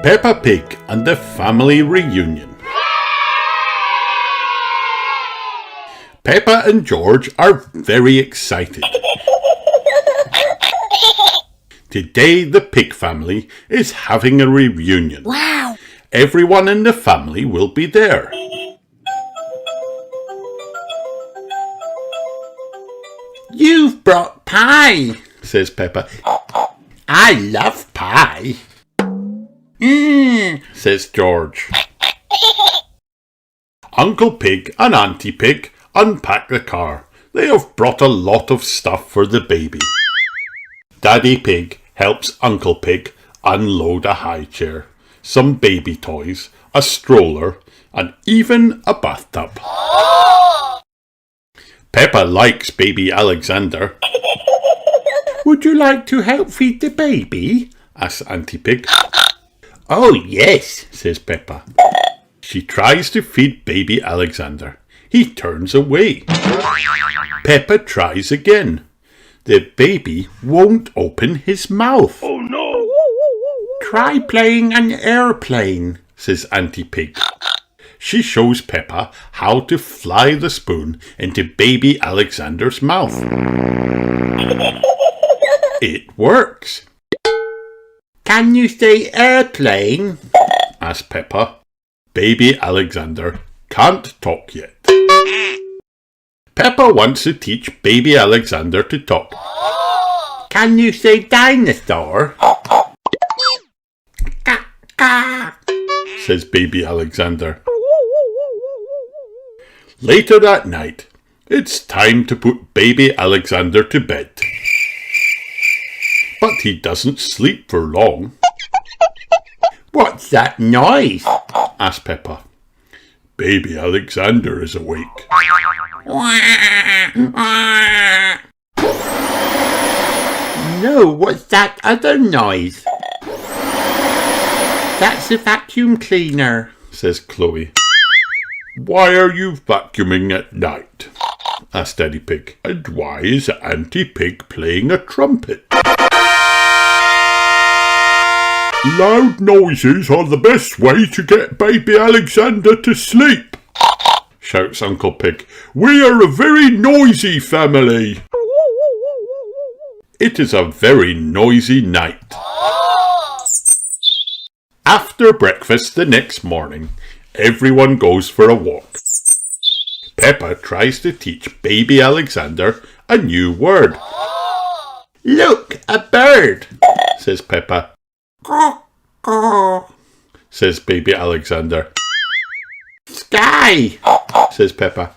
Peppa Pig and the Family Reunion. Peppa and George are very excited. Today the pig family is having a reunion. Wow! Everyone in the family will be there. You've brought pie, says Peppa. I love pie. Says George. Uncle Pig and Auntie Pig unpack the car. They have brought a lot of stuff for the baby. Daddy Pig helps Uncle Pig unload a high chair, some baby toys, a stroller, and even a bathtub. Peppa likes baby Alexander. Would you like to help feed the baby? asks Auntie Pig. Oh yes, says Peppa. She tries to feed baby Alexander. He turns away. Peppa tries again. The baby won't open his mouth. Oh no! Try playing an airplane, says Auntie Pig. She shows Peppa how to fly the spoon into baby Alexander's mouth. It works. Can you say airplane? asks Peppa. Baby Alexander can't talk yet. Peppa wants to teach baby Alexander to talk. Can you say dinosaur? says baby Alexander. Later that night, it's time to put baby Alexander to bed. But he doesn't sleep for long. What's that noise? asks Peppa. Baby Alexander is awake. No, what's that other noise? That's the vacuum cleaner, says Chloe. Why are you vacuuming at night? asked Daddy Pig. And why is Auntie Pig playing a trumpet? Loud noises are the best way to get baby Alexander to sleep, shouts Uncle Pig. We are a very noisy family. It is a very noisy night. After breakfast the next morning, everyone goes for a walk. Peppa tries to teach baby Alexander a new word. Look, a bird, says Peppa. Caw, caw. Says baby Alexander. Sky, says Peppa.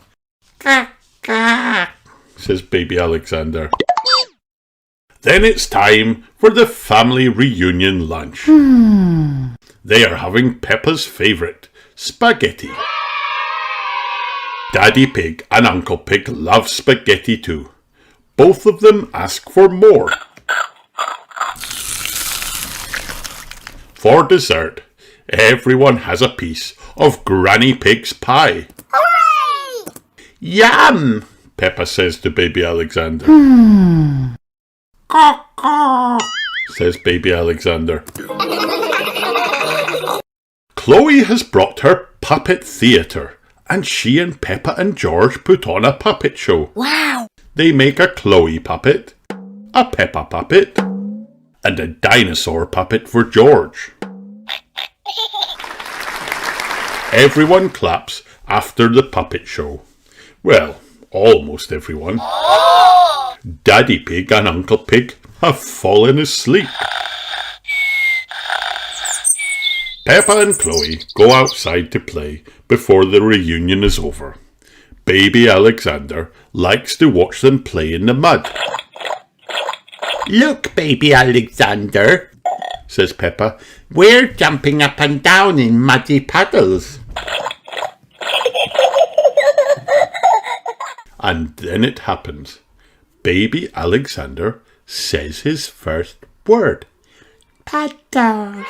Caw, caw. Says baby Alexander. Then it's time for the family reunion lunch. They are having Peppa's favourite, spaghetti. Daddy Pig and Uncle Pig love spaghetti too. Both of them ask for more. For dessert, everyone has a piece of Granny Pig's pie. Hooray! Yum! Peppa says to baby Alexander. Caw, caw. Says baby Alexander. Chloe has brought her puppet theatre, and she and Peppa and George put on a puppet show. Wow! They make a Chloe puppet, a Peppa puppet, and a dinosaur puppet for George. Everyone claps after the puppet show. Well, almost everyone. Daddy Pig and Uncle Pig have fallen asleep. Peppa and Chloe go outside to play before the reunion is over. Baby Alexander likes to watch them play in the mud. Look, baby Alexander, says Peppa. we're jumping up and down in muddy puddles. And then it happens. Baby Alexander says his first word. Puddles.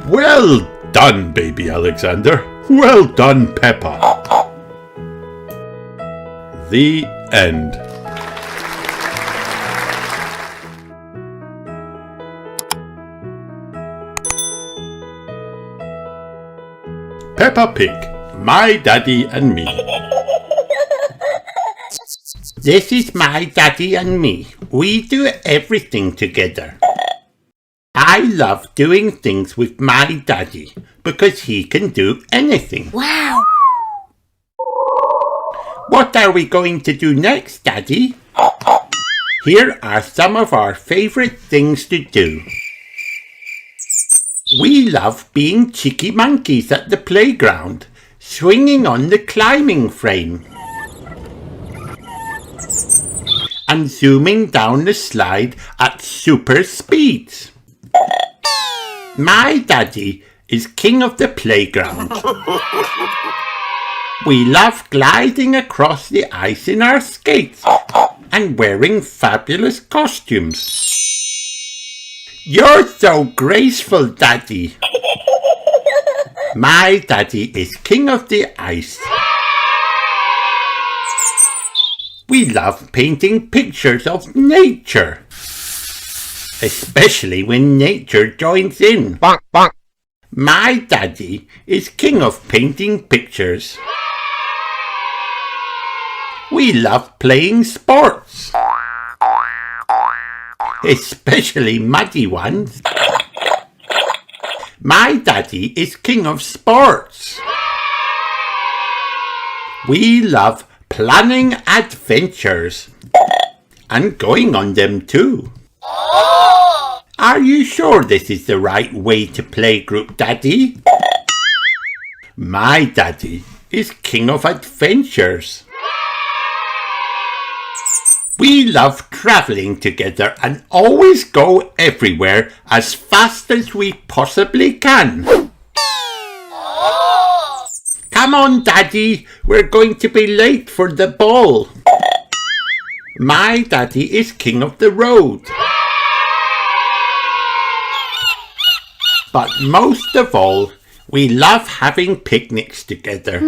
Well done, baby Alexander. Well done, Peppa. The end. Peppa Pig, My Daddy and Me. This is my daddy and me. We do everything together. I love doing things with my daddy because he can do anything. Wow! What are we going to do next, Daddy? Here are some of our favourite things to do. We love being cheeky monkeys at the playground, swinging on the climbing frame, and zooming down the slide at super speeds. My daddy is king of the playground. We love gliding across the ice in our skates and wearing fabulous costumes. You're so graceful, Daddy. My daddy is king of the ice. We love painting pictures of nature, especially when nature joins in. Bonk, bonk. My daddy is king of painting pictures. We love playing sports, especially muddy ones. My daddy is king of sports. We love planning adventures and going on them too. Are you sure this is the right way to play group, Daddy? My daddy is king of adventures. We love travelling together and always go everywhere as fast as we possibly can. Come on, Daddy, we're going to be late for the ball. My daddy is king of the road. But most of all, we love having picnics together.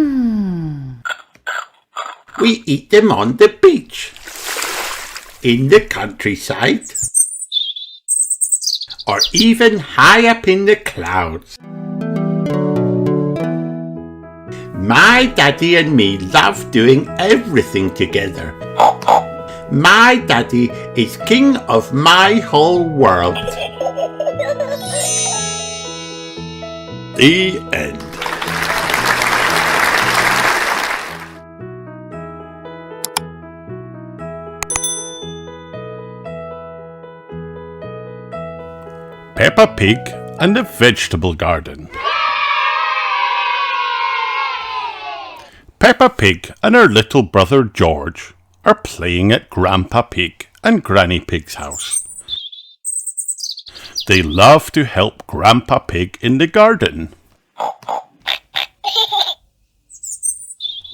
We eat them on the beach, in the countryside, or even high up in the clouds. My daddy and me love doing everything together. My daddy is king of my whole world. The end. Peppa Pig and the Vegetable Garden. Peppa Pig and her little brother George are playing at Grandpa Pig and Granny Pig's house. They love to help Grandpa Pig in the garden.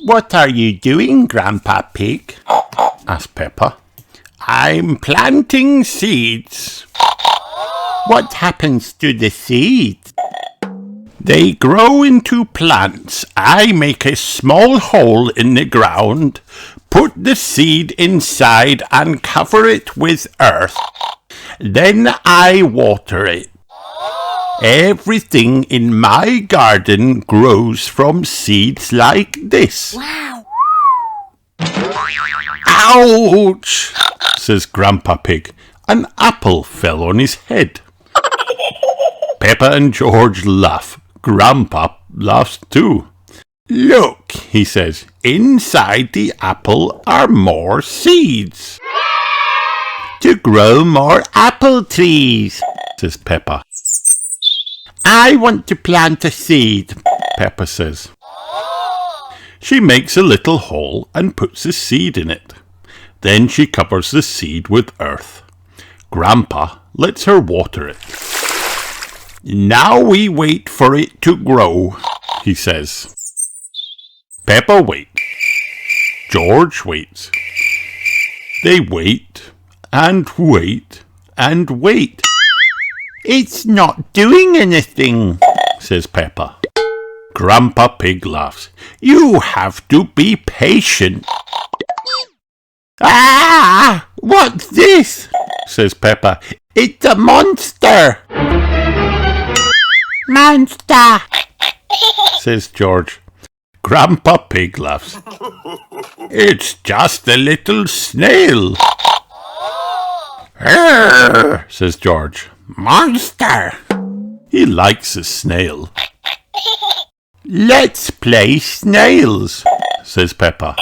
What are you doing, Grandpa Pig? asked Peppa. I'm planting seeds. What happens to the seeds? They grow into plants. I make a small hole in the ground, put the seed inside and cover it with earth. Then I water it. Everything in my garden grows from seeds like this. Wow! Ouch! says Grandpa Pig. An apple fell on his head. Peppa and George laugh. Grandpa laughs too. Look, he says, inside the apple are more seeds. To grow more apple trees, says Peppa. I want to plant a seed, Peppa says. She makes a little hole and puts a seed in it. Then she covers the seed with earth. Grandpa lets her water it. Now we wait for it to grow, he says. Peppa waits. George waits. They wait and wait and wait. It's not doing anything, says Peppa. Grandpa Pig laughs. You have to be patient. Ah! What's this? says Peppa. It's a monster! Monster! says George. Grandpa Pig laughs. It's just a little snail. Arr, says George. Monster. He likes a snail. Let's play snails, says Peppa.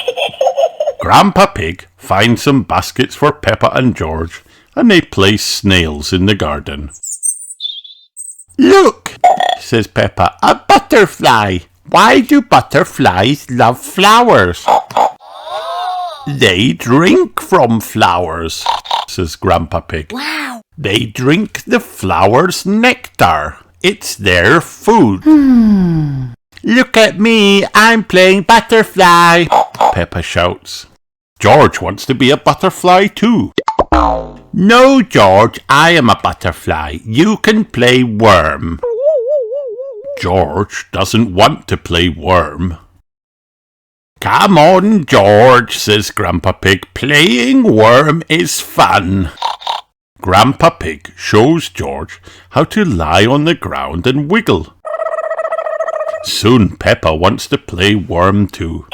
Grandpa Pig finds some baskets for Peppa and George, and they play snails in the garden. Look, says Peppa, a butterfly. Why do butterflies love flowers? They drink from flowers, says Grandpa Pig. Wow. They drink the flower's nectar. It's their food. Look at me, I'm playing butterfly, Peppa shouts. George wants to be a butterfly too. No, George, I am a butterfly. You can play worm. George doesn't want to play worm. Come on, George, says Grandpa Pig. Playing worm is fun. Grandpa Pig shows George how to lie on the ground and wiggle. Soon Peppa wants to play worm too.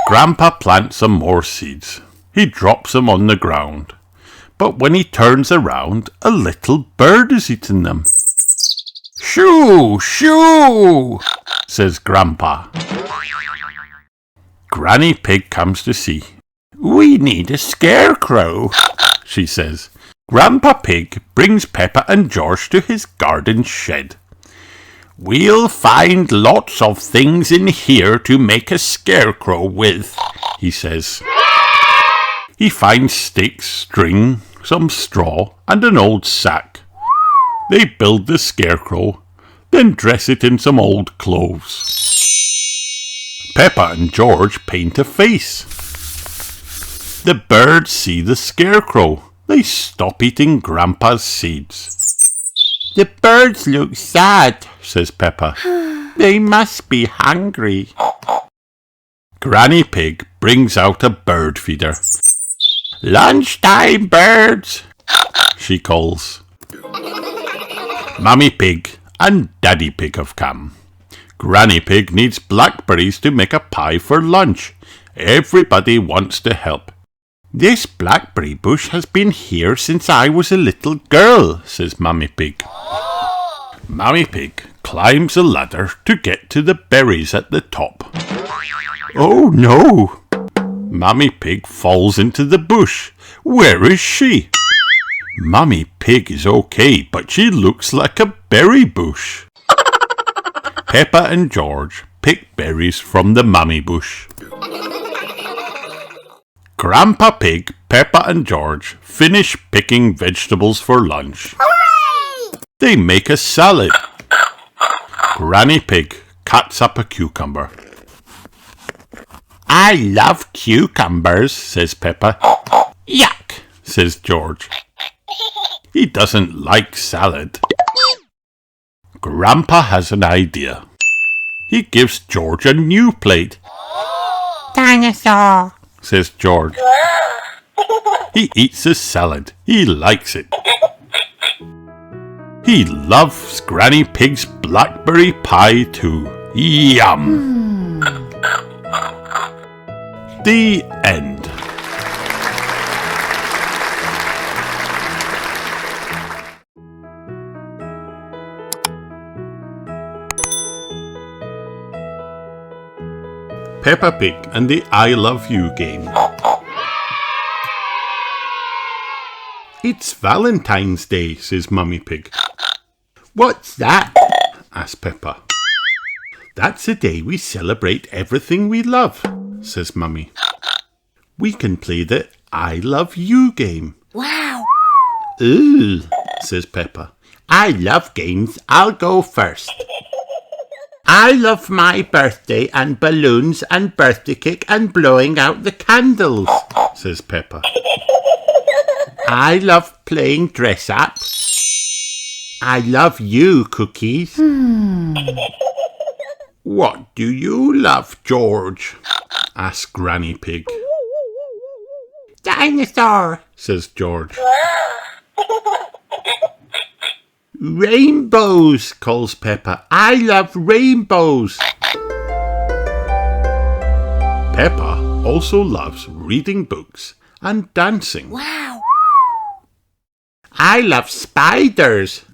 Grandpa plants some more seeds. He drops them on the ground. But when he turns around, a little bird is eating them. Shoo, shoo, says Grandpa. Granny Pig comes to see. We need a scarecrow, she says. Grandpa Pig brings Peppa and George to his garden shed. We'll find lots of things in here to make a scarecrow with, he says. He finds sticks, string, some straw, and an old sack. They build the scarecrow, then dress it in some old clothes. Peppa and George paint a face. The birds see the scarecrow. They stop eating Grandpa's seeds. The birds look sad, says Peppa. They must be hungry. Granny Pig brings out a bird feeder. Lunchtime, birds, she calls. Mummy Pig and Daddy Pig have come. Granny Pig needs blackberries to make a pie for lunch. Everybody wants to help. This blackberry bush has been here since I was a little girl, says Mummy Pig. Mummy Pig climbs a ladder to get to the berries at the top. Oh no! Mummy Pig falls into the bush. Where is she? Mummy Pig is okay, but she looks like a berry bush. Peppa and George pick berries from the mummy bush. Grandpa Pig, Peppa and George finish picking vegetables for lunch. Hooray! They make a salad. Granny Pig cuts up a cucumber. I love cucumbers, says Peppa. Yuck, says George. He doesn't like salad. Grandpa has an idea. He gives George a new plate. Dinosaur, says George. He eats the salad. He likes it. He loves Granny Pig's blackberry pie too. Yum! The end. Peppa Pig and the I Love You game. It's Valentine's Day, says Mummy Pig. What's that? asks Peppa. That's the day we celebrate everything we love, says Mummy. We can play the I Love You game. wow, Ooh, says Peppa. I love games. I'll go first. I love my birthday and balloons and birthday cake and blowing out the candles, says Peppa. I love playing dress up. I love you, Cookies. What do you love, George? asked Granny Pig. dinosaur, Says George. Rainbows, calls Peppa. I love rainbows. Peppa also loves reading books and dancing. Wow. I love spiders,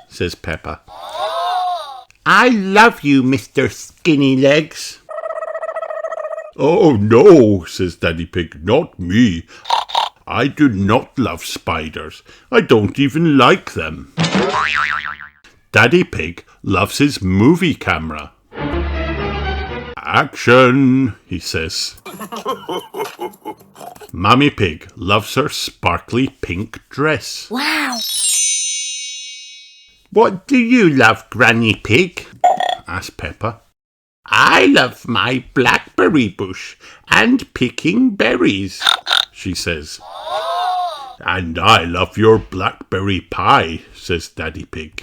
says Peppa. I love you, Mr. Skinny Legs. Oh no, says Daddy Pig, not me. I do not love spiders. I don't even like them. Daddy Pig loves his movie camera. Action, he says. Mummy Pig loves her sparkly pink dress. Wow. What do you love, Granny Pig? asked Peppa. I love my blackberry bush and picking berries, she says. And I love your blackberry pie, says Daddy Pig.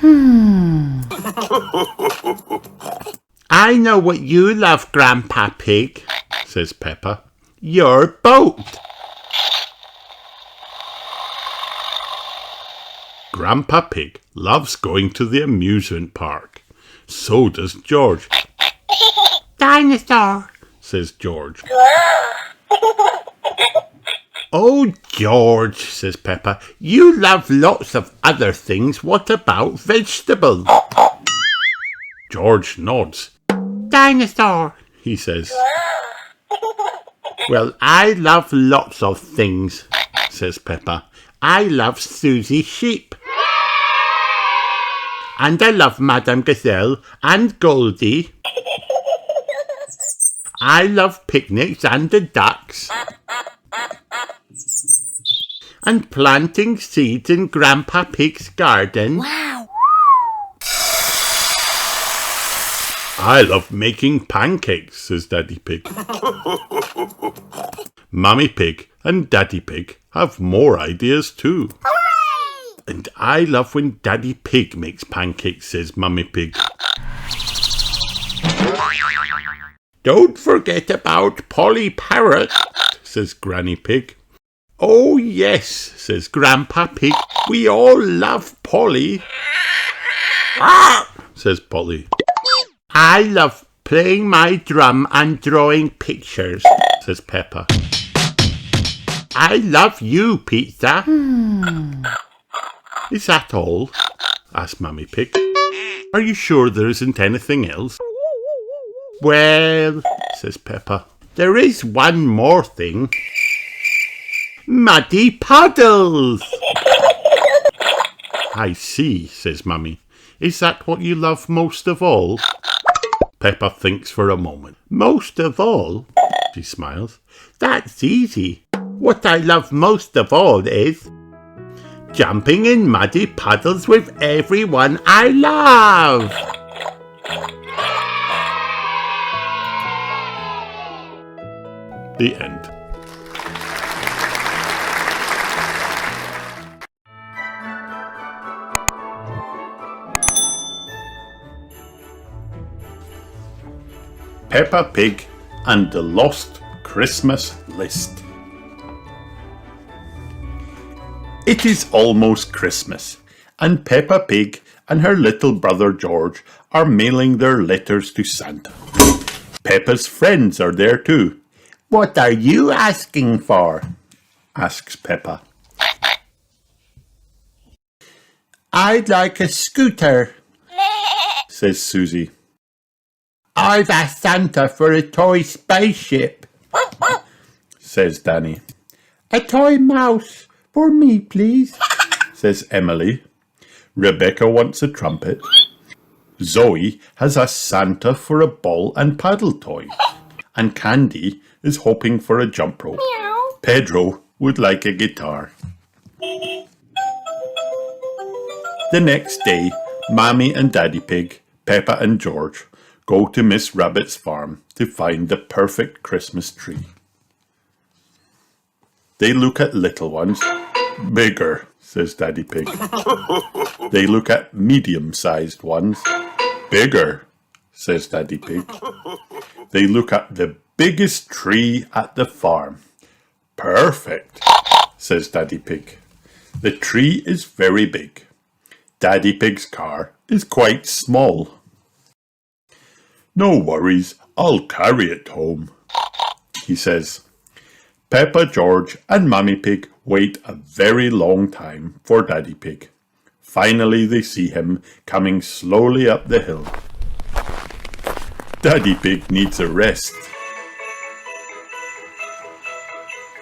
I know what you love, Grandpa Pig, says Peppa. Your boat. Grandpa Pig loves going to the amusement park. So does George. Dinosaur, says George. Oh, George, says Peppa, you love lots of other things. What about vegetables? George nods. Dinosaur, he says. Well, I love lots of things, says Peppa. I love Susie Sheep. And I love Madame Gazelle and Goldie. I love picnics and the ducks. And planting seeds in Grandpa Pig's garden. Wow. I love making pancakes, says Daddy Pig. Mummy Pig and Daddy Pig have more ideas too. Hooray! And I love when Daddy Pig makes pancakes, says Mummy Pig. Don't forget about Polly Parrot, says Granny Pig. Oh yes, says Grandpa Pig. We all love Polly. Says Polly. I love playing my drum and drawing pictures, says Peppa. I love you, Pizza. Is that all? asked Mummy Pig. Are you sure there isn't anything else? Well, says Peppa, there is one more thing. Muddy puddles! I see, says Mummy. Is that what you love most of all? Peppa thinks for a moment. Most of all? She smiles. That's easy. What I love most of all is jumping in muddy puddles with everyone I love. The end. Peppa Pig and the Lost Christmas List. It is almost Christmas, and Peppa Pig and her little brother George are mailing their letters to Santa. Peppa's friends are there too. What are you asking for? asks Peppa. I'd like a scooter, says Susie. I've asked Santa for a toy spaceship, says Danny. A toy mouse for me, please, says Emily. Rebecca wants a trumpet. Zoe has asked Santa for a ball and paddle toy. And Candy is hoping for a jump rope. Meow. Pedro would like a guitar. The next day, Mammy and Daddy Pig, Peppa and George go to Miss Rabbit's farm to find the perfect Christmas tree. They look at little ones. Bigger, says Daddy Pig. They look at medium-sized ones. Bigger, says Daddy Pig. They look at the biggest tree at the farm. Perfect, says Daddy Pig. The tree is very big. Daddy Pig's car is quite small. No worries, I'll carry it home, he says. Peppa, George and Mummy Pig wait a very long time for Daddy Pig. Finally they see him coming slowly up the hill. Daddy Pig needs a rest.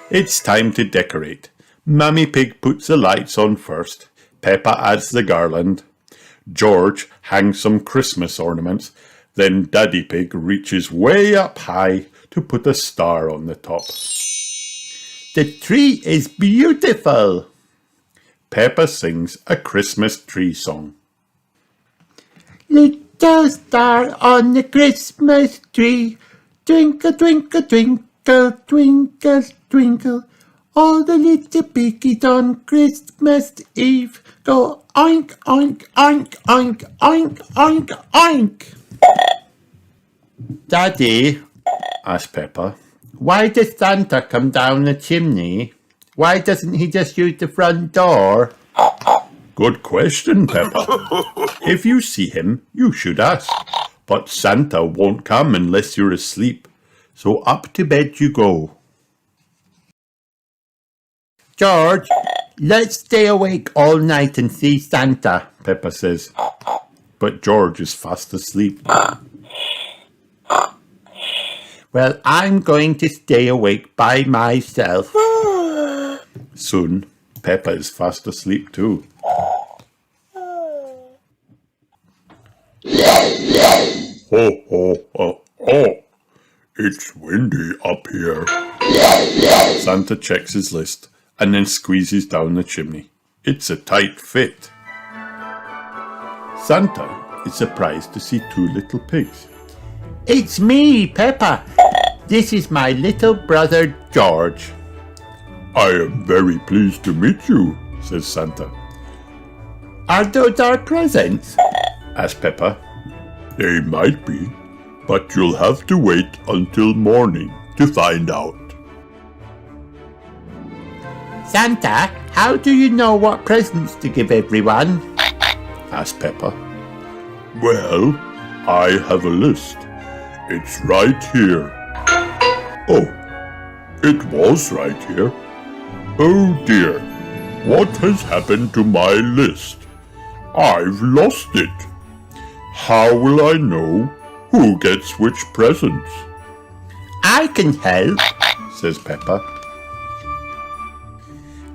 It's time to decorate. Mummy Pig puts the lights on first. Peppa adds the garland. George hangs some Christmas ornaments. Then Daddy Pig reaches way up high to put a star on the top. The tree is beautiful. Peppa sings a Christmas tree song. Little star on the Christmas tree, twinkle, twinkle, twinkle, twinkle, twinkle. All the little piggies on Christmas Eve go oink, oink, oink, oink, oink, oink, oink. Daddy, asked Peppa, why does Santa come down the chimney? Why doesn't he just use the front door? Good question, Peppa. If you see him, you should ask. But Santa won't come unless you're asleep. So up to bed you go. George, let's stay awake all night and see Santa, Peppa says. But George is fast asleep. Well, I'm going to stay awake by myself. Soon, Peppa is fast asleep too. Ho, ho, ho, ho. It's windy up here. Santa checks his list and then squeezes down the chimney. It's a tight fit. Santa is surprised to see two little pigs. It's me, Peppa. This is my little brother, George. I am very pleased to meet you, says Santa. Are those our presents? asked Peppa. They might be, but you'll have to wait until morning to find out. Santa, how do you know what presents to give everyone? asked Peppa. Well, I have a list. It's right here. Oh, it was right here. Oh dear, what has happened to my list? I've lost it. How will I know who gets which presents? I can help, says Peppa.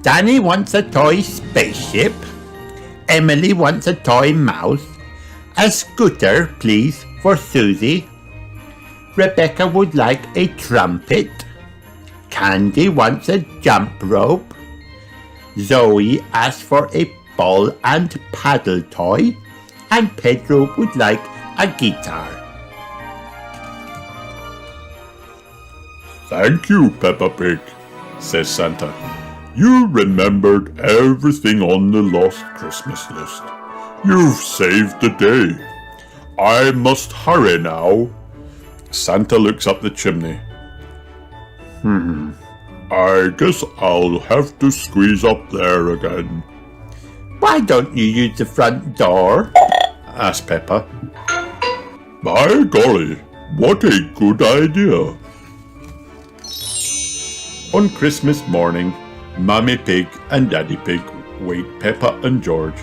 Danny wants a toy spaceship. Emily wants a toy mouse. A scooter, please, for Susie. Rebecca would like a trumpet. Candy wants a jump rope. Zoe asked for a ball and paddle toy. And Pedro would like a guitar. Thank you, Peppa Pig, says Santa. You remembered everything on the lost Christmas list. You've saved the day. I must hurry now. Santa looks up the chimney. I guess I'll have to squeeze up there again. Why don't you use the front door? asked Peppa. By golly, what a good idea. On Christmas morning, Mummy Pig and Daddy Pig wake Peppa and George.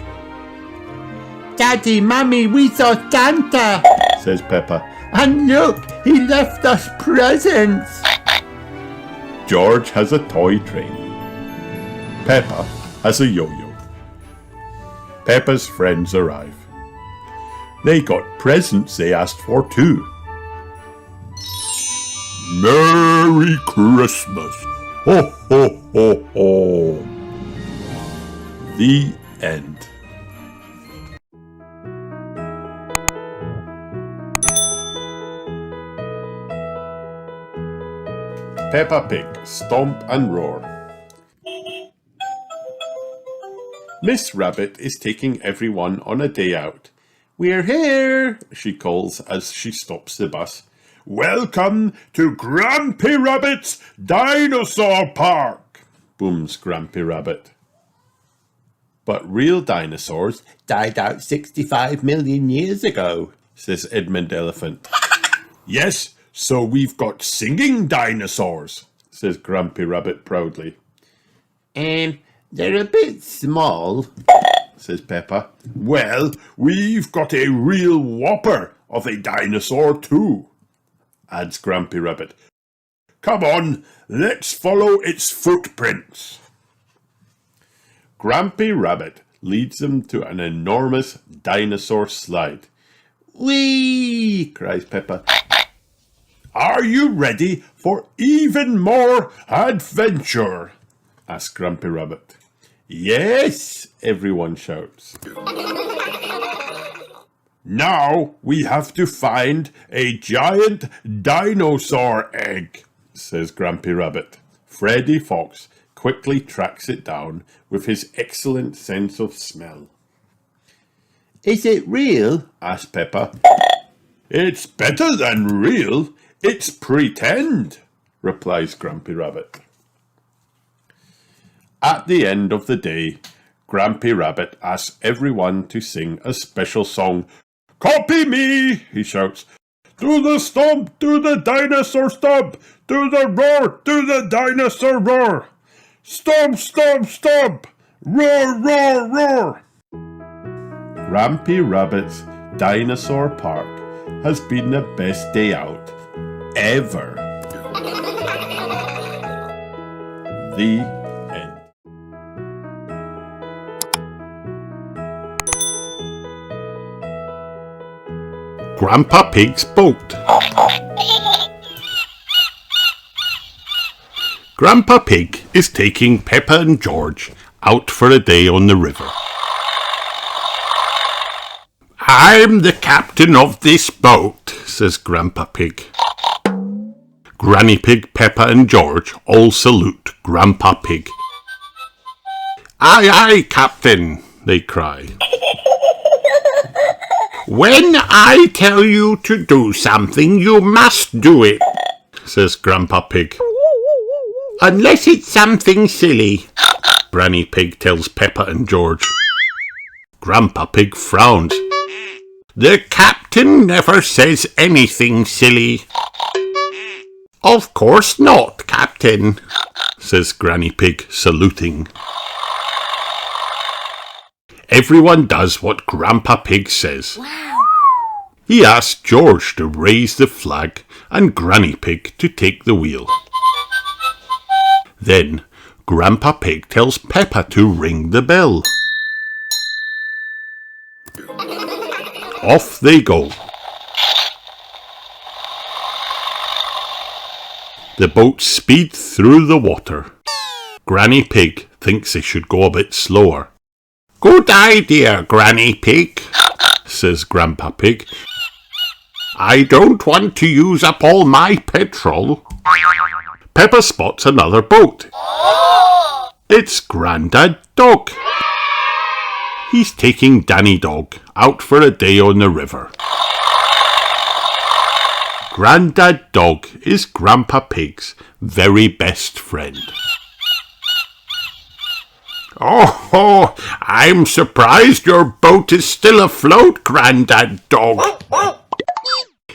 Daddy, Mummy, we saw Santa, says Peppa. And look, he left us presents. George has a toy train. Peppa has a yo-yo. Peppa's friends arrive. They got presents they asked for too. Merry Christmas! Ho, ho, ho, ho! The end. Peppa Pig, Stomp and Roar. Miss Rabbit is taking everyone on a day out. We're here, she calls as she stops the bus. Welcome to Grampy Rabbit's Dinosaur Park, booms Grampy Rabbit. But real dinosaurs died out 65 million years ago, says Edmund Elephant. Yes, so we've got singing dinosaurs, says Grumpy Rabbit proudly. They're a bit small, says Peppa. Well, we've got a real whopper of a dinosaur too, adds Grumpy Rabbit. Come on, let's follow its footprints. Grumpy Rabbit leads them to an enormous dinosaur slide. Whee! Cries Peppa. Are you ready for even more adventure? Asks Grumpy Rabbit. Yes, everyone shouts. Now we have to find a giant dinosaur egg, says Grumpy Rabbit. Freddy Fox quickly tracks it down with his excellent sense of smell. Is it real? Asks Peppa. It's better than real. It's pretend, replies Grumpy Rabbit. At the end of the day, Grumpy Rabbit asks everyone to sing a special song. Copy me, he shouts. Do the stomp, do the dinosaur stomp, do the roar, do the dinosaur roar. Stomp, stomp, stomp, roar, roar, roar. Grumpy Rabbit's Dinosaur Park has been the best day out ever. The end. Grandpa Pig's boat. Grandpa Pig is taking Peppa and George out for a day on the river. I'm the captain of this boat, says Grandpa Pig. Granny Pig, Peppa and George all salute Grandpa Pig. Aye, aye, Captain, they cry. When I tell you to do something, you must do it, says Grandpa Pig. Unless it's something silly, Granny Pig tells Peppa and George. Grandpa Pig frowns. The captain never says anything silly. Of course not, Captain, says Granny Pig, saluting. Everyone does what Grandpa Pig says. Wow. He asks George to raise the flag and Granny Pig to take the wheel. Then Grandpa Pig tells Peppa to ring the bell. Off they go. The boats speed through the water. Granny Pig thinks they should go a bit slower. Good idea, Granny Pig, says Grandpa Pig. I don't want to use up all my petrol. Peppa spots another boat. It's Grandad Dog. He's taking Danny Dog out for a day on the river. Grandad Dog is Grandpa Pig's very best friend. Oh, I'm surprised your boat is still afloat, Grandad Dog.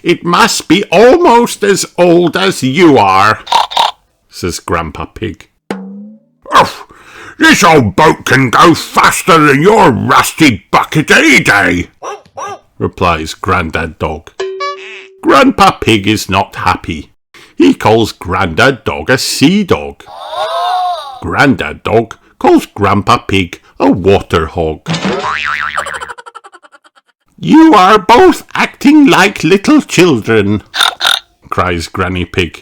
It must be almost as old as you are, says Grandpa Pig. Oh, this old boat can go faster than your rusty bucket any day, replies Grandad Dog. Grandpa Pig is not happy. He calls Grandad Dog a sea dog. Grandad Dog calls Grandpa Pig a water hog. You are both acting like little children, cries Granny Pig.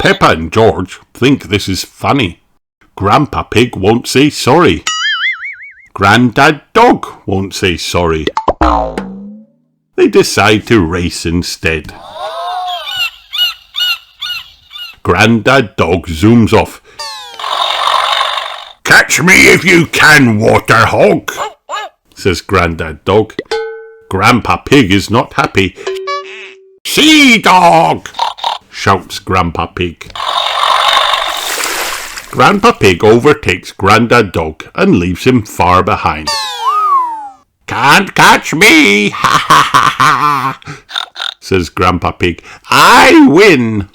Peppa and George think this is funny. Grandpa Pig won't say sorry. Grandad Dog won't say sorry. They decide to race instead. Grandad Dog zooms off. Catch me if you can, water hog, says Grandad Dog. Grandpa Pig is not happy. Sea dog, shouts Grandpa Pig. Grandpa Pig overtakes Grandad Dog and leaves him far behind. Can't catch me, ha ha ha ha, says Grandpa Pig. I win.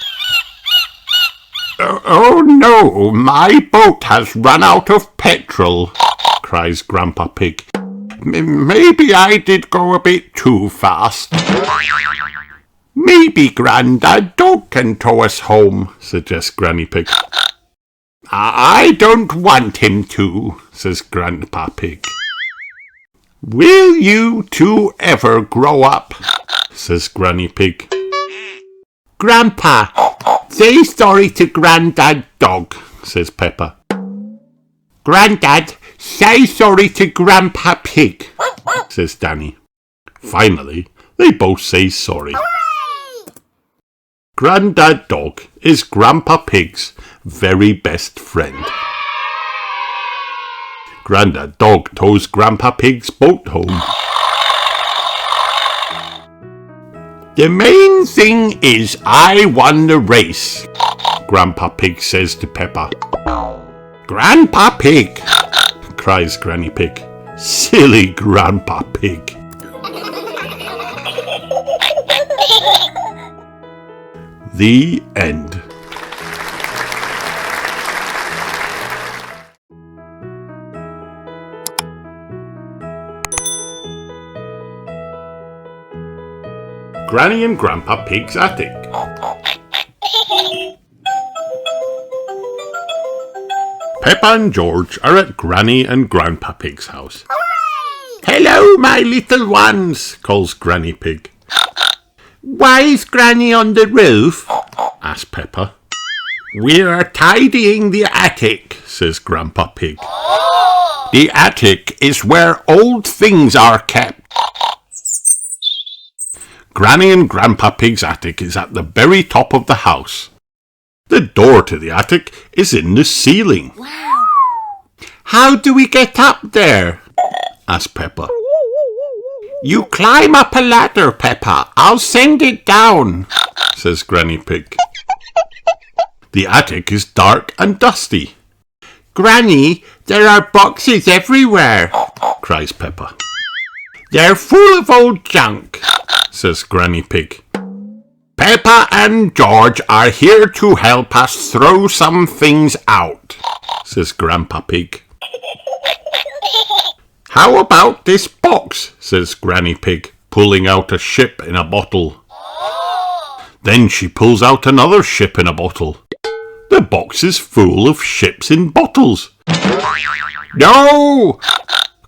Oh no, my boat has run out of petrol, cries Grandpa Pig. Maybe I did go a bit too fast. Maybe Grandad Dog can tow us home, suggests Granny Pig. I don't want him to, says Grandpa Pig. Will you two ever grow up? Says Granny Pig. Grandpa, say sorry to Grandad Dog, says Peppa. Grandad, say sorry to Grandpa Pig, says Danny. Finally, they both say sorry. Grandad Dog is Grandpa Pig's very best friend. Grandad Dog tows Grandpa Pig's boat home. The main thing is I won the race, Grandpa Pig says to Peppa. Grandpa Pig, cries Granny Pig. Silly Grandpa Pig. The end. Granny and Grandpa Pig's attic. Peppa and George are at Granny and Grandpa Pig's house. Hello, my little ones, calls Granny Pig. Why is Granny on the roof? asks Peppa. We're tidying the attic, says Grandpa Pig. The attic is where old things are kept. Granny and Grandpa Pig's attic is at the very top of the house. The door to the attic is in the ceiling. Wow. How do we get up there? asks Peppa. You climb up a ladder, Peppa. I'll send it down, says Granny Pig. The attic is dark and dusty. Granny, there are boxes everywhere, cries Peppa. They're full of old junk, says Granny Pig. Peppa and George are here to help us throw some things out, says Grandpa Pig. How about this box? says Granny Pig, pulling out a ship in a bottle. Then she pulls out another ship in a bottle. The box is full of ships in bottles. No,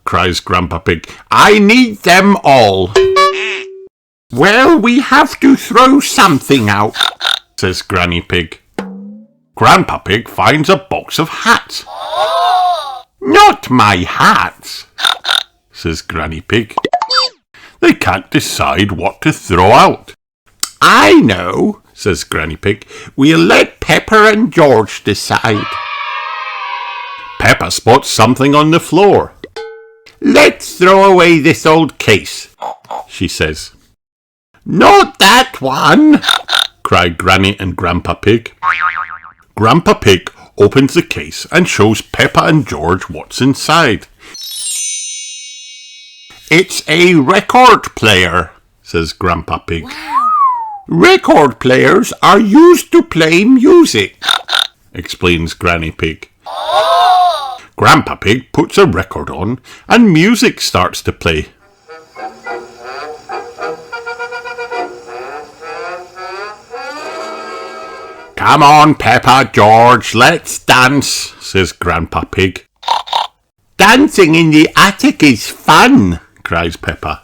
cries Grandpa Pig. I need them all. Well, we have to throw something out, says Granny Pig. Grandpa Pig finds a box of hats. Not my hats, says Granny Pig. They can't decide what to throw out. I know, says Granny Pig. We'll let Peppa and George decide. Peppa spots something on the floor. Let's throw away this old case, she says. Not that one, cried Granny and Grandpa Pig. Grandpa Pig opens the case and shows Peppa and George what's inside. It's a record player, says Grandpa Pig. Wow. Record players are used to play music, explains Granny Pig. Grandpa Pig puts a record on and music starts to play. Come on, Peppa, George, let's dance, says Grandpa Pig. Dancing in the attic is fun, cries Peppa.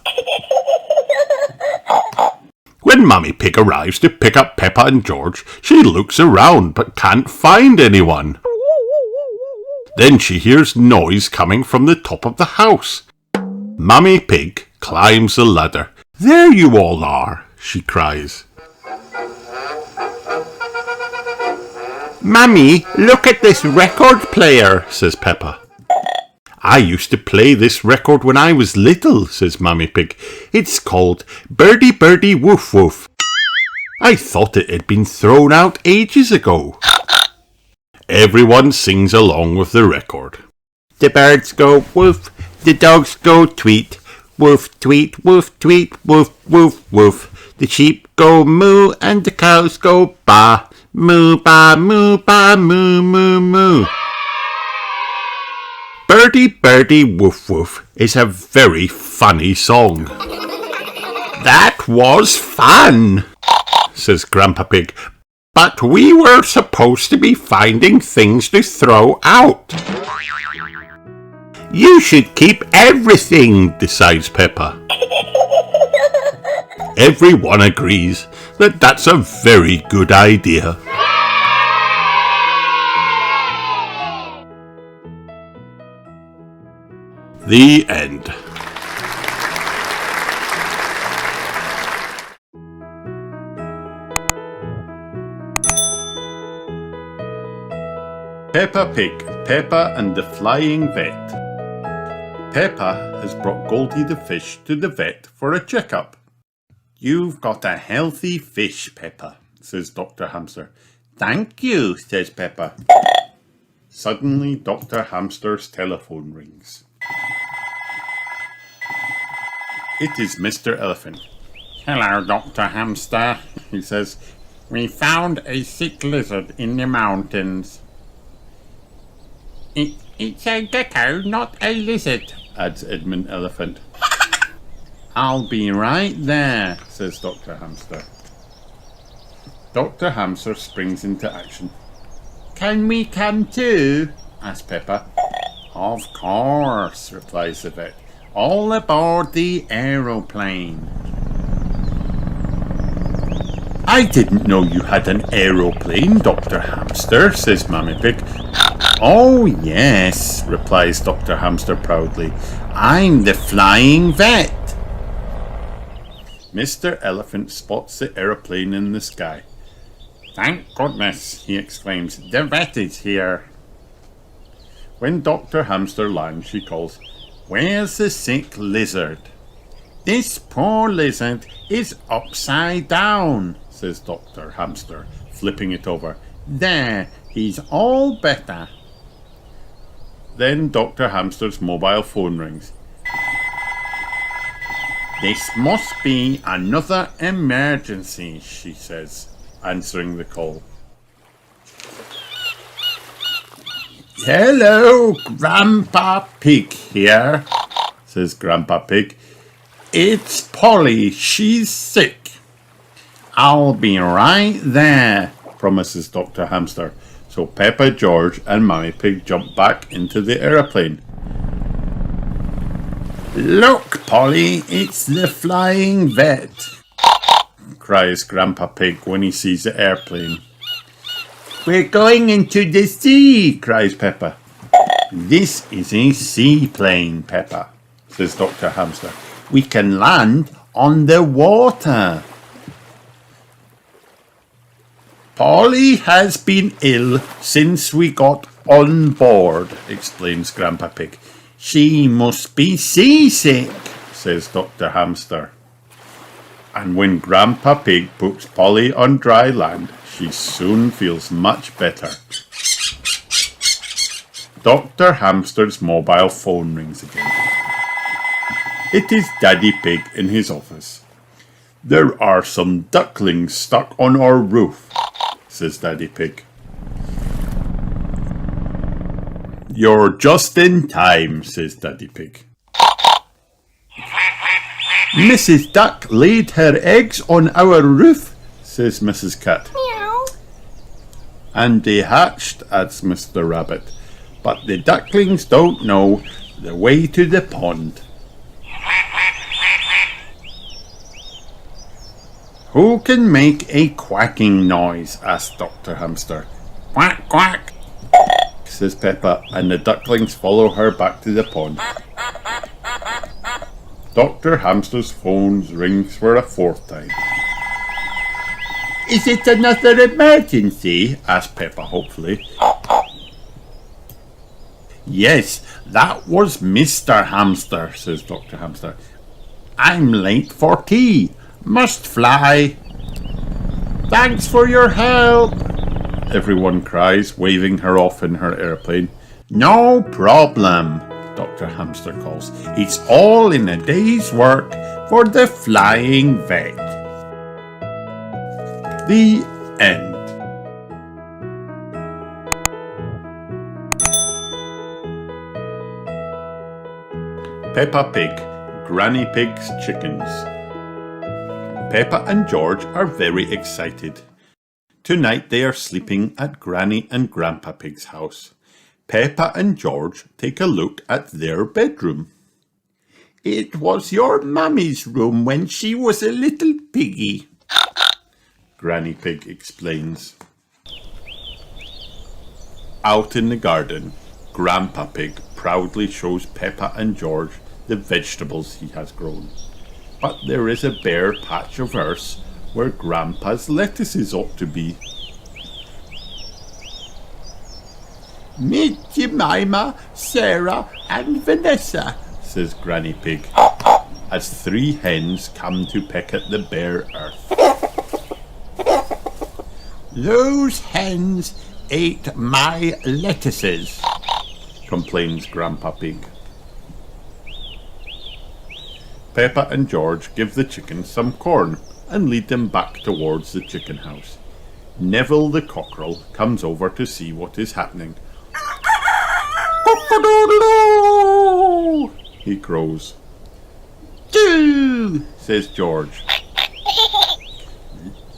When Mummy Pig arrives to pick up Peppa and George, she looks around but can't find anyone. Then she hears noise coming from the top of the house. Mummy Pig climbs the ladder. There you all are, she cries. Mummy, look at this record player, says Peppa. I used to play this record when I was little, says Mummy Pig. It's called Birdie Birdie Woof Woof. I thought it had been thrown out ages ago. everyone sings along with the record. The birds go woof, the dogs go tweet, woof, tweet, woof, tweet, woof, woof, woof. The sheep go moo and the cows go ba, moo, ba, moo, ba, moo, moo, moo. Birdie, birdie, woof, woof is a very funny song. That was fun, says Grandpa Pig, but we were supposed to be finding things to throw out. You should keep everything, decides Peppa. Everyone agrees that that's a very good idea. The end. Peppa Pig, Peppa and the Flying Vet. Peppa has brought Goldie the fish to the vet for a checkup. "You've got a healthy fish, Peppa," says Dr. Hamster. "Thank you," says Peppa. Suddenly, Dr. Hamster's telephone rings. It is Mr. Elephant. "Hello, Dr. Hamster," he says. "We found a sick lizard in the mountains." It's a gecko, not a lizard," adds Edmund Elephant. "I'll be right there," says Dr. Hamster. Dr. Hamster springs into action. "Can we come too?" asks Peppa. "Of course," replies the vet. "All aboard the aeroplane." "I didn't know you had an aeroplane, Dr. Hamster," says Mammy Pig. "Oh yes," replies Dr. Hamster proudly. "I'm the flying vet." Mr. Elephant spots the aeroplane in the sky. "Thank goodness," he exclaims. "The vet is here." When Dr. Hamster lands, she calls, "Where's the sick lizard?" "This poor lizard is upside down," says Dr. Hamster, flipping it over. "There, he's all better." Then Dr. Hamster's mobile phone rings. "This must be another emergency," she says, answering the call. "Hello, Grandpa Pig here," says Grandpa Pig. "It's Polly, she's sick." "I'll be right there," promises Dr. Hamster. So Peppa, George and Mammy Pig jump back into the aeroplane. "Look, Polly, it's the flying vet," cries Grandpa Pig when he sees the airplane. "We're going into the sea," cries Peppa. "This is a seaplane, Peppa," says Dr. Hamster. "We can land on the water." "Polly has been ill since we got on board," explains Grandpa Pig. "She must be seasick," says Dr. Hamster. And when Grandpa Pig puts Polly on dry land, she soon feels much better. Dr. Hamster's mobile phone rings again. It is Daddy Pig in his office. "There are some ducklings stuck on our roof," says Daddy Pig. "You're just in time," says Daddy Pig. "Mrs. Duck laid her eggs on our roof," says Mrs. Cat. Meow. "And they hatched," adds Mr. Rabbit. "But the ducklings don't know the way to the pond." "Who can make a quacking noise?" asks Dr. Hamster. "Quack, quack," says Peppa, and the ducklings follow her back to the pond. Dr. Hamster's phone rings for a fourth time. "Is it another emergency?" asks Peppa hopefully. "Yes, that was Mr. Hamster," says Dr. Hamster. "I'm late for tea. Must fly." "Thanks for your help," everyone cries, waving her off in her airplane. No problem, Dr. Hamster calls. It's all in a day's work for the flying vet. The end. Peppa Pig, Granny Pig's Chickens. Peppa and George are very excited. Tonight they are sleeping at Granny and Grandpa Pig's house. Peppa and George take a look at their bedroom. It was your mummy's room when she was a little piggy, Granny Pig explains. Out in the garden, Grandpa Pig proudly shows Peppa and George the vegetables he has grown. But there is a bare patch of earth where Grandpa's lettuces ought to be. Meet Jemima, Sarah and Vanessa, says Granny Pig, as 3 hens come to peck at the bare earth. Those hens ate my lettuces, complains Grandpa Pig. Peppa and George give the chickens some corn and lead them back towards the chicken house. Neville the cockerel comes over to see what is happening. Cock-a-doodle-doo, he crows. Do, says George.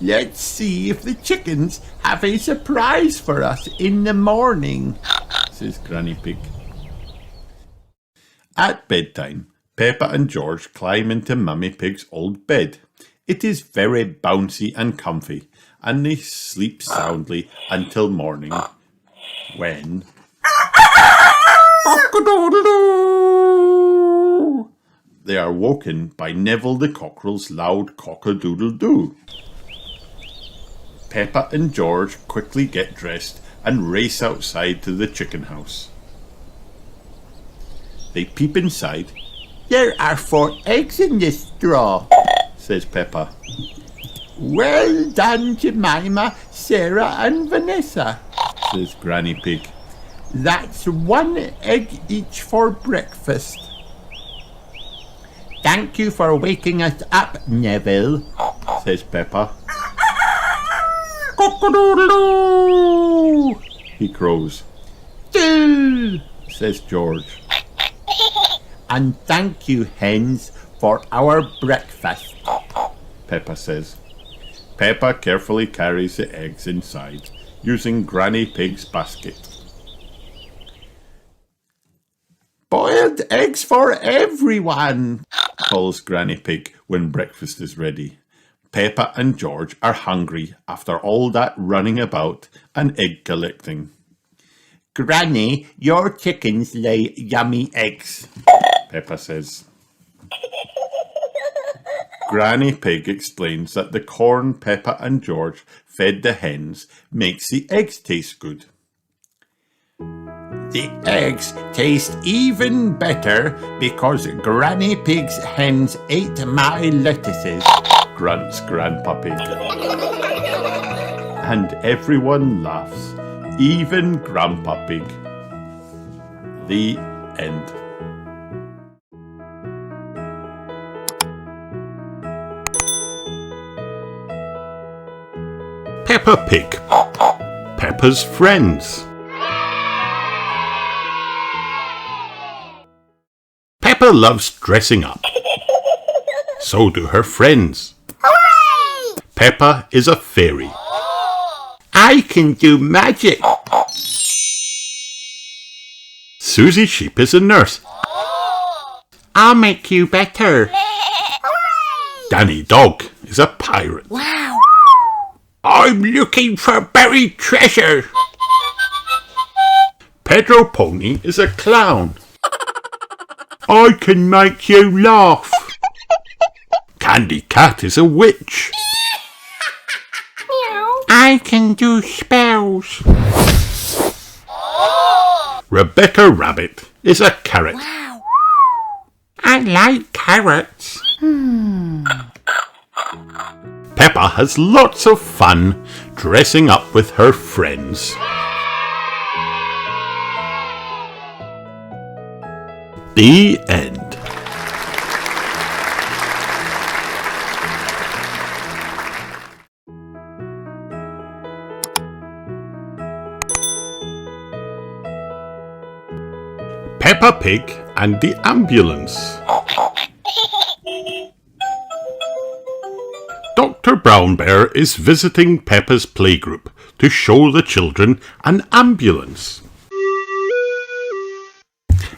Let's see if the chickens have a surprise for us in the morning, says Granny Pig. At bedtime, Peppa and George climb into Mummy Pig's old bed. It is very bouncy and comfy, and they sleep soundly until morning, when... they are woken by Neville the cockerel's loud cock-a-doodle-doo. Peppa and George quickly get dressed and race outside to the chicken house. They peep inside. There are 4 eggs in this straw, says Peppa. Well done, Jemima, Sarah and Vanessa, says Granny Pig. That's 1 egg each for breakfast. Thank you for waking us up, Neville, says Peppa. Cock-a-doodle-doo, he crows. Do, says George. And thank you, hens, for our breakfast, Peppa says. Peppa carefully carries the eggs inside, using Granny Pig's basket. Boiled eggs for everyone, calls Granny Pig when breakfast is ready. Peppa and George are hungry after all that running about and egg collecting. Granny, your chickens lay yummy eggs, Peppa says. Granny Pig explains that the corn Peppa and George fed the hens makes the eggs taste good. The eggs taste even better because Granny Pig's hens ate my lettuces, grunts Grandpa Pig. And everyone laughs, even Grandpa Pig. The end. Peppa Pig, Peppa's Friends. Peppa loves dressing up. So do her friends. Hooray! Peppa is a fairy. I can do magic. Susie Sheep is a nurse. I'll make you better. Hooray! Danny Dog is a pirate. Wow! I'm looking for buried treasure. Pedro Pony is a clown. I can make you laugh. Candy Cat is a witch. Meow! I can do spells. Rebecca Rabbit is a carrot. Wow! I like carrots. Peppa has lots of fun dressing up with her friends. The end. Peppa Pig and the Ambulance. Dr. Brown Bear is visiting Peppa's playgroup to show the children an ambulance.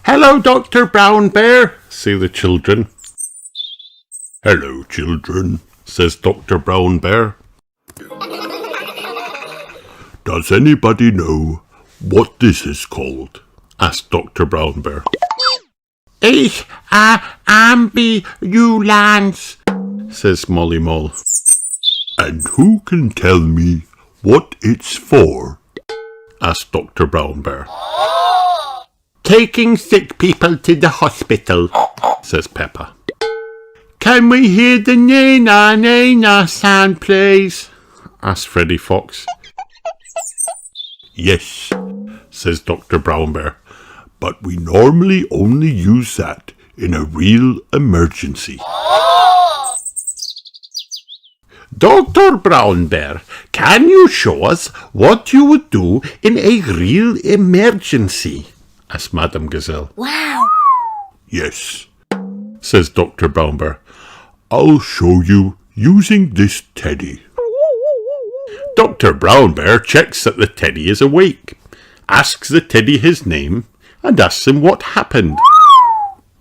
"Hello, Dr. Brown Bear," say the children. "Hello, children," says Dr. Brown Bear. "Does anybody know what this is called?" asked Dr. Brown Bear. "It's a ambulance," says Molly Mole. "And who can tell me what it's for?" asked Dr. Brown Bear. "Taking sick people to the hospital," says Peppa. "Can we hear the Nana Nana sound, please?" asked Freddy Fox. "Yes," says Dr. Brown Bear, "but we normally only use that in a real emergency." "Dr. Brown Bear, can you show us what you would do in a real emergency?" asked Madame Gazelle. Wow. "Yes," says Dr. Brown Bear. "I'll show you using this teddy." Dr. Brown Bear checks that the teddy is awake, asks the teddy his name, and asks him what happened.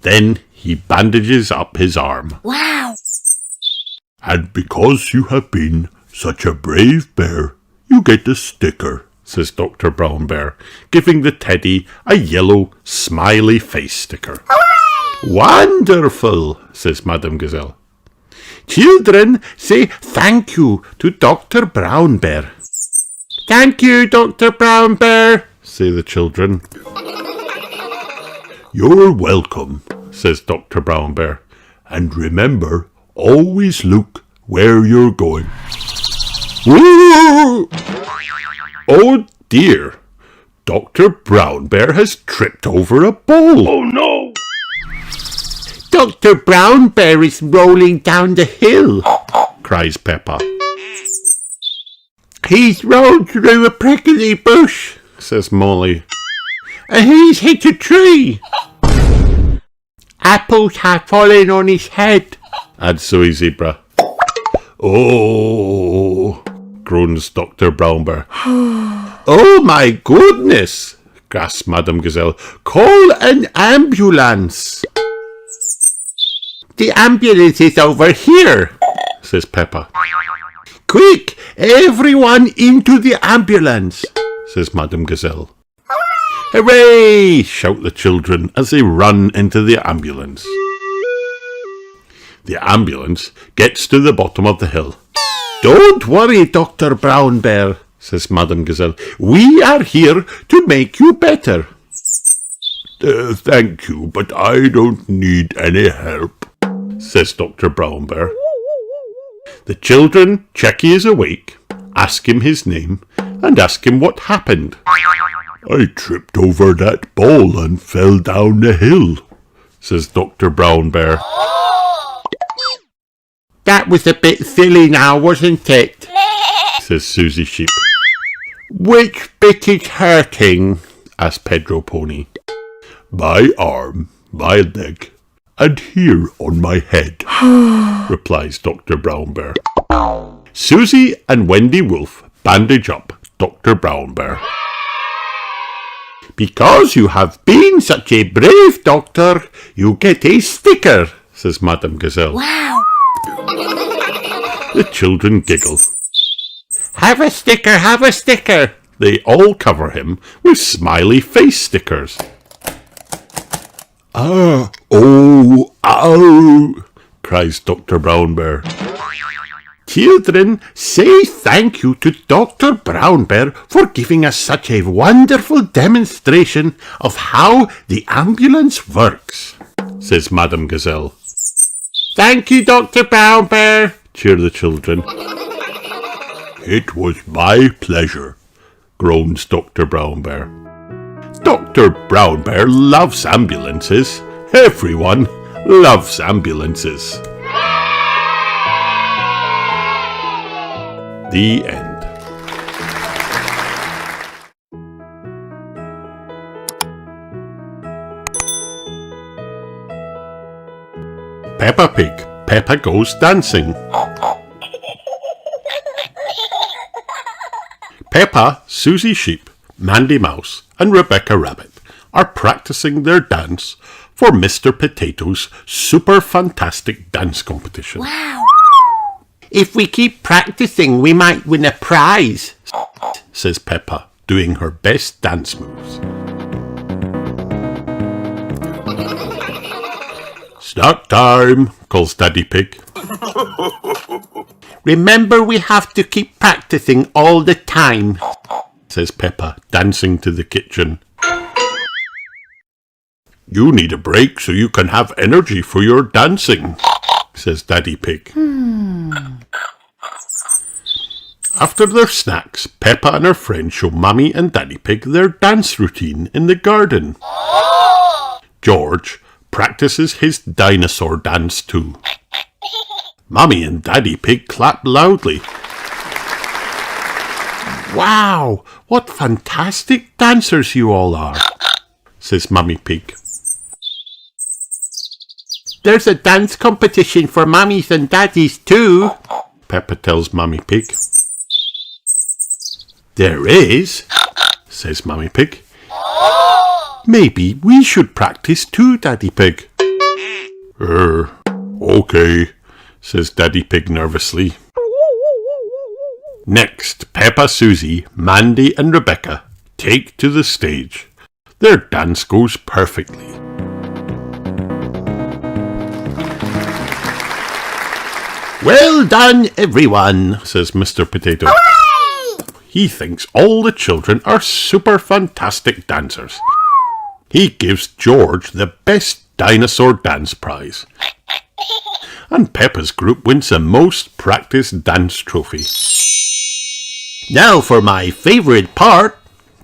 Then he bandages up his arm. Wow. "And because you have been such a brave bear, you get a sticker," says Dr. Brown Bear, giving the teddy a yellow smiley face sticker. Hooray! "Wonderful," says Madame Gazelle. "Children, say thank you to Dr. Brown Bear." "Thank you, Dr. Brown Bear," say the children. "You're welcome," says Dr. Brown Bear. "And remember, always look where you're going." Woo! Oh dear! Dr. Brown Bear has tripped over a ball. Oh no! "Dr. Brown Bear is rolling down the hill," cries Peppa. "He's rolled through a prickly bush," says Molly. "And he's hit a tree." "Apples have fallen on his head," adds Zoe Zebra. "Oh," groans Dr. Brown Bear. "Oh my goodness," gasps Madame Gazelle. "Call an ambulance." "The ambulance is over here," says Peppa. "Quick, everyone into the ambulance," says Madame Gazelle. "Hooray!" shout the children as they run into the ambulance. The ambulance gets to the bottom of the hill. "Don't worry, Dr. Brown Bear," says Madame Gazelle. "We are here to make you better." "Thank you, but I don't need any help," says Dr. Brown Bear. The children check he is awake, ask him his name, and ask him what happened. "I tripped over that ball and fell down the hill," says Dr. Brown Bear. "That was a bit silly now, wasn't it?" says Susie Sheep. "Which bit is hurting?" asked Pedro Pony. "My arm, my leg, and here on my head," replies Dr. Brown Bear. Susie and Wendy Wolf bandage up Dr. Brown Bear. "Because you have been such a brave doctor, you get a sticker," says Madame Gazelle. Wow. The children giggle. Have a sticker, have a sticker." They all cover him with smiley face stickers. "Ah, oh, ow," cries Dr. Brown Bear. Children, say thank you to Dr. Brown Bear for giving us such a wonderful demonstration of how the ambulance works, says Madame Gazelle. "Thank you, Dr. Brown Bear," cheer the children. It was my pleasure, groans Dr. Brown Bear. Dr. Brown Bear loves ambulances. Everyone loves ambulances. The end. Peppa Pig Peppa Goes Dancing. Peppa, Susie Sheep, Mandy Mouse and Rebecca Rabbit are practicing their dance for Mr. Potato's super fantastic dance competition. Wow. If we keep practicing, we might win a prize, says Peppa, doing her best dance moves. Snack time, calls Daddy Pig. Remember, we have to keep practicing all the time, says Peppa, dancing to the kitchen. You need a break so you can have energy for your dancing, says Daddy Pig. After their snacks, Peppa and her friends show Mummy and Daddy Pig their dance routine in the garden. George practices his dinosaur dance too. Mummy and Daddy Pig clap loudly. Wow, what fantastic dancers you all are, says Mummy Pig. There's a dance competition for mummies and daddies too, Peppa tells Mummy Pig. There is, says Mummy Pig. Maybe we should practice too, Daddy Pig. Okay, says Daddy Pig nervously. Next, Peppa, Susie, Mandy and Rebecca take to the stage. Their dance goes perfectly. Well done, everyone, says Mr. Potato. Hooray! He thinks all the children are super fantastic dancers. He gives George the best dinosaur dance prize. And Peppa's group wins the most practiced dance trophy. Now for my favourite part,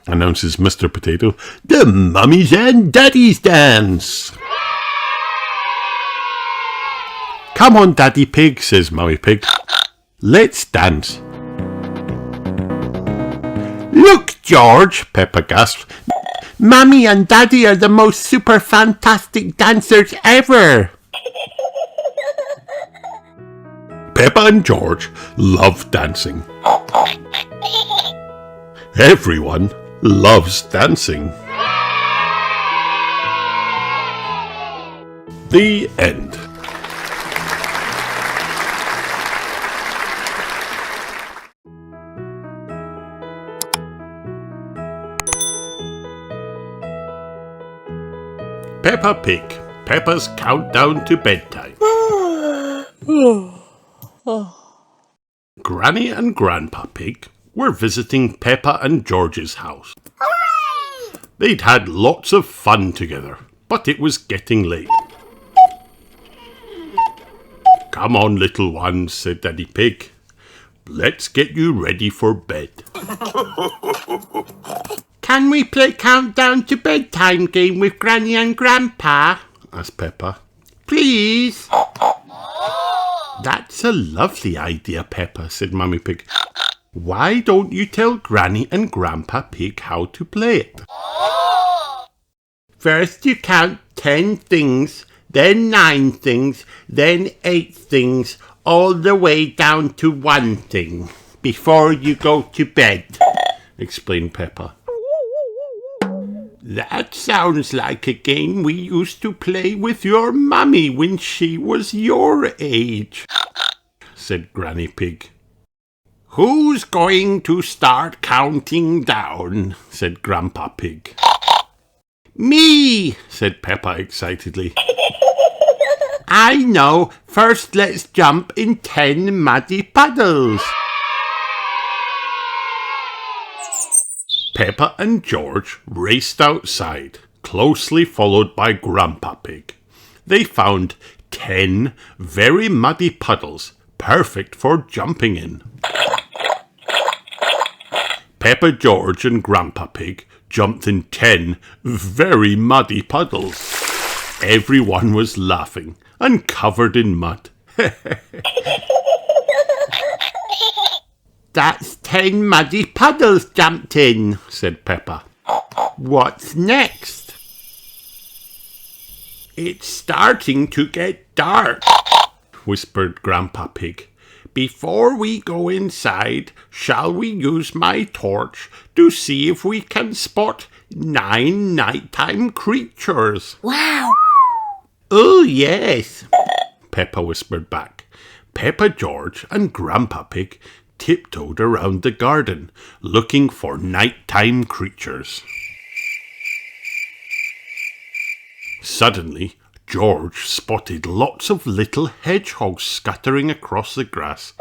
announces Mr. Potato, the Mummies and Daddies dance. Come on, Daddy Pig, says Mummy Pig. Let's dance. Look, George, Peppa gasps. Mummy and Daddy are the most super fantastic dancers ever. Peppa and George love dancing. Everyone loves dancing. The end. Peppa Pig, Peppa's Countdown to Bedtime. Granny and Grandpa Pig were visiting Peppa and George's house. Hooray! They'd had lots of fun together, but it was getting late. Come on, little ones, said Daddy Pig. Let's get you ready for bed. Can we play Countdown to Bedtime game with Granny and Grandpa? asked Peppa. Please? That's a lovely idea, Peppa, said Mummy Pig. Why don't you tell Granny and Grandpa Pig how to play it? First you count 10 things, then 9 things, then 8 things, all the way down to 1 thing, before you go to bed, explained Peppa. That sounds like a game we used to play with your mummy when she was your age, said Granny Pig. Who's going to start counting down? said Grandpa Pig. Me, said Peppa excitedly. I know. First let's jump in 10 muddy puddles. Peppa and George raced outside, closely followed by Grandpa Pig. They found 10 very muddy puddles, perfect for jumping in. Peppa, George and Grandpa Pig jumped in 10 very muddy puddles. Everyone was laughing and covered in mud. That's 10 muddy puddles jumped in, said Peppa. What's next? It's starting to get dark, whispered Grandpa Pig. Before we go inside, shall we use my torch to see if we can spot 9 nighttime creatures? Wow. Oh, yes, Peppa whispered back. Peppa, George and Grandpa Pig tiptoed around the garden, looking for nighttime creatures. Suddenly, George spotted lots of little hedgehogs scattering across the grass.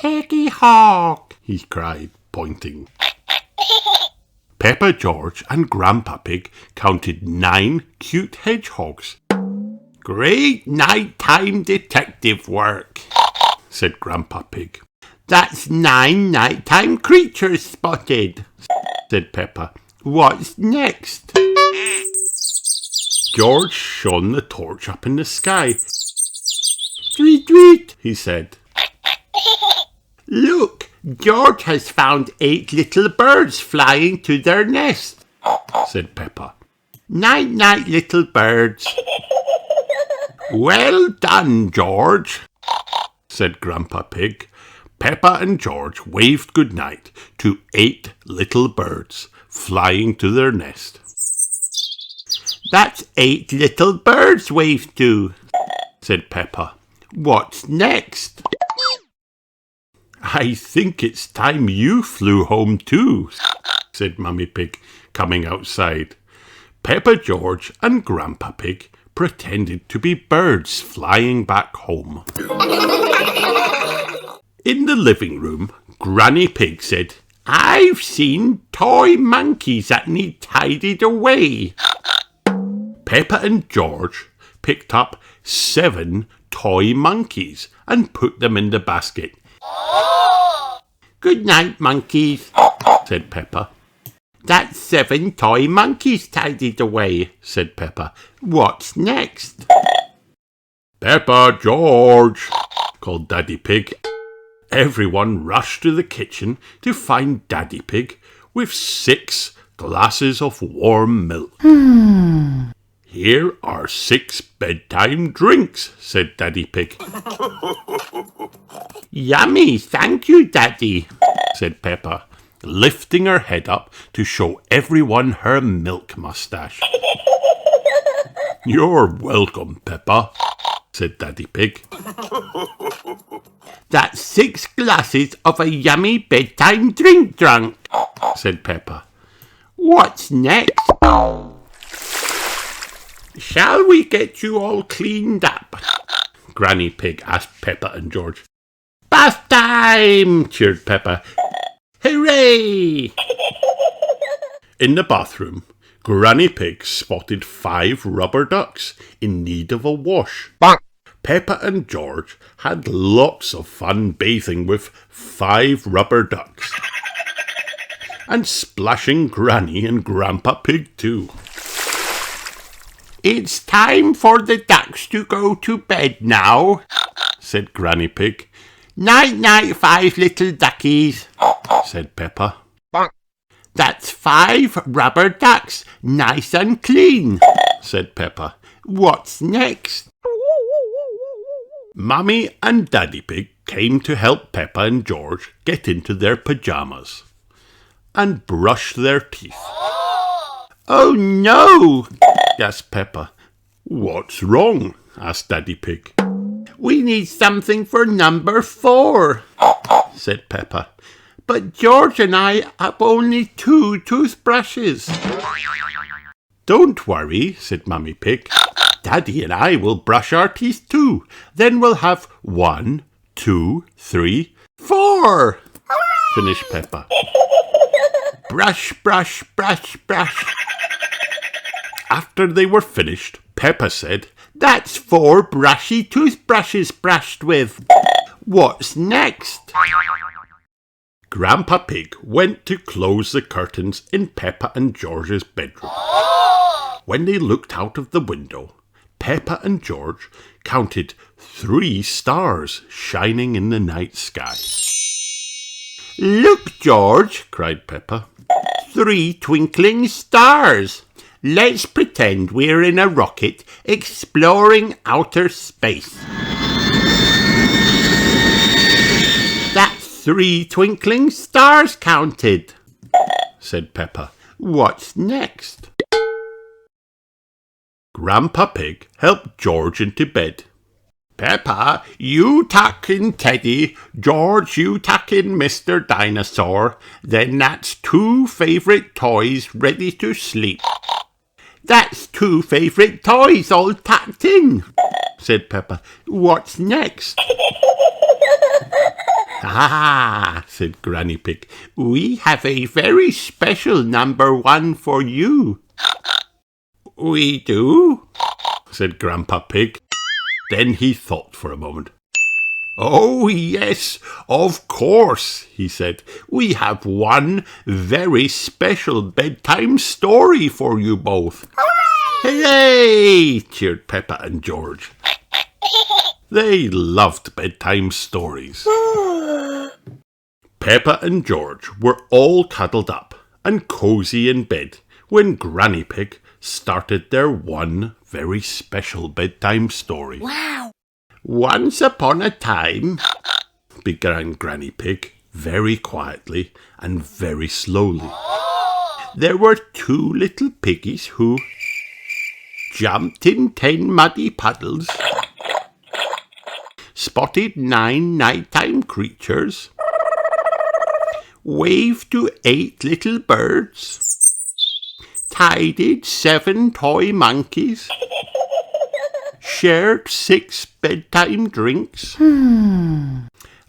Hedgy hog, he cried, pointing. Peppa, George and Grandpa Pig counted 9 cute hedgehogs. Great nighttime detective work, said Grandpa Pig. That's 9 nighttime creatures spotted, said Peppa. What's next? George shone the torch up in the sky. Tweet, tweet, he said. Look, George has found 8 little birds flying to their nest, said Peppa. Night, night, little birds. Well done, George, said Grandpa Pig. Peppa and George waved goodnight to 8 little birds flying to their nest. That's 8 little birds waved to, said Peppa. What's next? I think it's time you flew home too, said Mummy Pig, coming outside. Peppa, George and Grandpa Pig pretended to be birds flying back home. In the living room, Granny Pig said, I've seen toy monkeys that need tidied away. Peppa and George picked up 7 toy monkeys and put them in the basket. Good night, monkeys, said Peppa. That's 7 toy monkeys tidied away, said Peppa. What's next? Peppa, George, called Daddy Pig. Everyone rushed to the kitchen to find Daddy Pig with 6 glasses of warm milk. Here are 6 bedtime drinks, said Daddy Pig. Yummy, thank you, Daddy, said Peppa, lifting her head up to show everyone her milk moustache. You're welcome, Peppa, said Daddy Pig. That's 6 glasses of a yummy bedtime drink drunk, said Peppa. What's next? Shall we get you all cleaned up? Granny Pig asked Peppa and George. Bath time, cheered Peppa. Hooray! In the bathroom, Granny Pig spotted 5 rubber ducks in need of a wash. Bonk. Peppa and George had lots of fun bathing with 5 rubber ducks. And splashing Granny and Grandpa Pig too. It's time for the ducks to go to bed now, said Granny Pig. Night, night, 5 little duckies, said Peppa. Bonk. That's 5 rubber ducks, nice and clean, said Peppa. What's next? Mummy and Daddy Pig came to help Peppa and George get into their pyjamas and brush their teeth. Oh no, gasped Peppa. What's wrong? asked Daddy Pig. We need something for number 4, said Peppa. But George and I have only 2 toothbrushes. Don't worry, said Mummy Pig. Daddy and I will brush our teeth too. Then we'll have 1, 2, 3, 4, finished Peppa. Brush, brush, brush, brush. After they were finished, Peppa said, That's 4 brushy toothbrushes brushed with. What's next? Grandpa Pig went to close the curtains in Peppa and George's bedroom. When they looked out of the window, Peppa and George counted 3 stars shining in the night sky. Look, George, cried Peppa. 3 twinkling stars. Let's pretend we're in a rocket exploring outer space. That's 3 twinkling stars counted, said Peppa. What's next? Grandpa Pig helped George into bed. Peppa, you tuck in Teddy. George, you tuck in Mr. Dinosaur. Then that's 2 favourite toys ready to sleep. That's 2 favourite toys all tucked in, said Peppa. What's next? Ah, said Granny Pig. We have a very special number 1 for you. We do? Said Grandpa Pig. Then he thought for a moment. Oh, yes, of course, he said. We have one very special bedtime story for you both. Hooray! Cheered Peppa and George. They loved bedtime stories. Peppa and George were all cuddled up and cosy in bed when Granny Pig started their one very special bedtime story. Wow. Once upon a time, began Granny Pig very quietly and very slowly. there were 2 little piggies who jumped in 10 muddy puddles, spotted 9 nighttime creatures, waved to 8 little birds, tidied 7 toy monkeys, shared 6 bedtime drinks,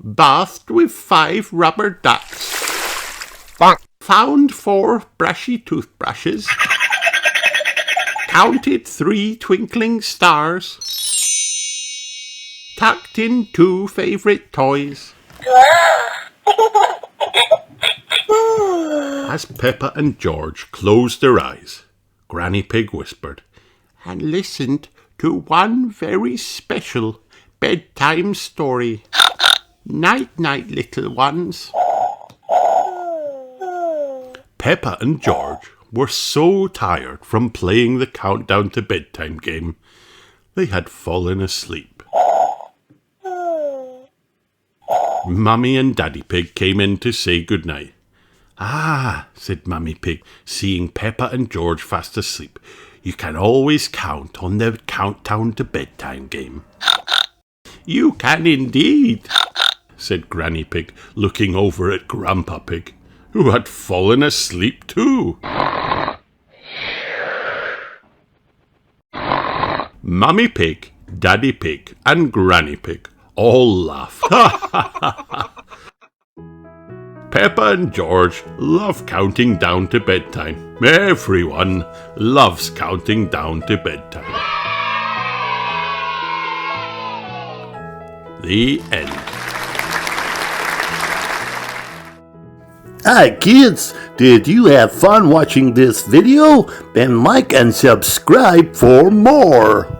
bathed with 5 rubber ducks, found 4 brushy toothbrushes, counted 3 twinkling stars, tucked in 2 favourite toys. As Peppa and George closed their eyes, Granny Pig whispered, and listened to one very special bedtime story. Night-night, little ones. Peppa and George were so tired from playing the countdown to bedtime game, they had fallen asleep. Mummy and Daddy Pig came in to say goodnight. Ah, said Mummy Pig, seeing Peppa and George fast asleep, you can always count on the countdown to bedtime game. You can indeed, said Granny Pig, looking over at Grandpa Pig, who had fallen asleep too. Mummy Pig, Daddy Pig, and Granny Pig all laughed. Peppa and George love counting down to bedtime. Everyone loves counting down to bedtime. The end. Hi kids, did you have fun watching this video? Then like and subscribe for more.